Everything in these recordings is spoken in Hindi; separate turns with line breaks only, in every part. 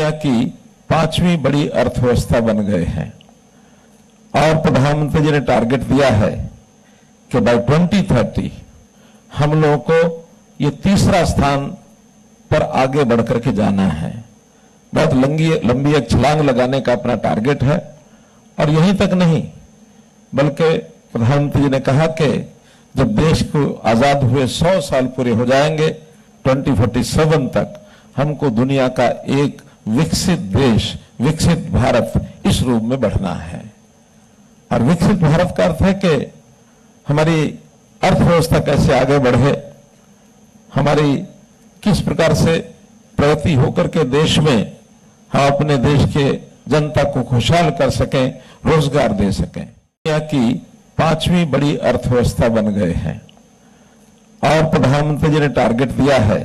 दुनिया की 5वीं बड़ी अर्थव्यवस्था बन गए हैं और प्रधानमंत्री जी ने टारगेट दिया है कि बाय 2030 हम लोगों को ये तीसरा स्थान पर आगे बढ़कर के जाना है। बहुत लंबी एक छलांग लगाने का अपना टारगेट है और यहीं तक नहीं बल्कि प्रधानमंत्री जी ने कहा कि जब देश को आजाद हुए 100 साल पूरे हो जाएंगे 2047 तक हमको दुनिया का एक विकसित देश, विकसित भारत इस रूप में बढ़ना है। और विकसित भारत का अर्थ है कि हमारी अर्थव्यवस्था कैसे आगे बढ़े, हमारी किस प्रकार से प्रगति होकर के देश में हम अपने देश के जनता को खुशहाल कर सकें, रोजगार दे सकें। दुनिया की 5वीं बड़ी अर्थव्यवस्था बन गए हैं और प्रधानमंत्री जी ने टारगेट दिया है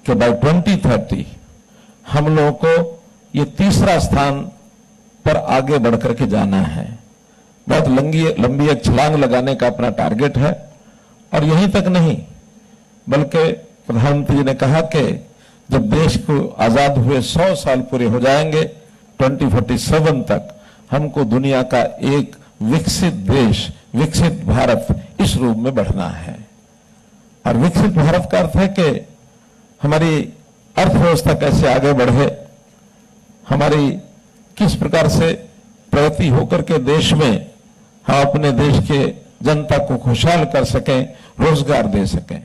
कि बाय 2030 हम लोगों को ये तीसरा स्थान पर आगे बढ़कर के जाना है। बहुत लंबी एक छलांग लगाने का अपना टारगेट है और यहीं तक नहीं बल्कि प्रधानमंत्री जी ने कहा कि जब देश को आजाद हुए 100 साल पूरे हो जाएंगे 2047 तक हमको दुनिया का एक विकसित देश, विकसित भारत इस रूप में बढ़ना है। और विकसित भारत का अर्थ है कि हमारी अर्थव्यवस्था कैसे आगे बढ़े, हमारी किस प्रकार से प्रगति होकर के देश में हम अपने देश के जनता को खुशहाल कर सकें, रोजगार दे सकें।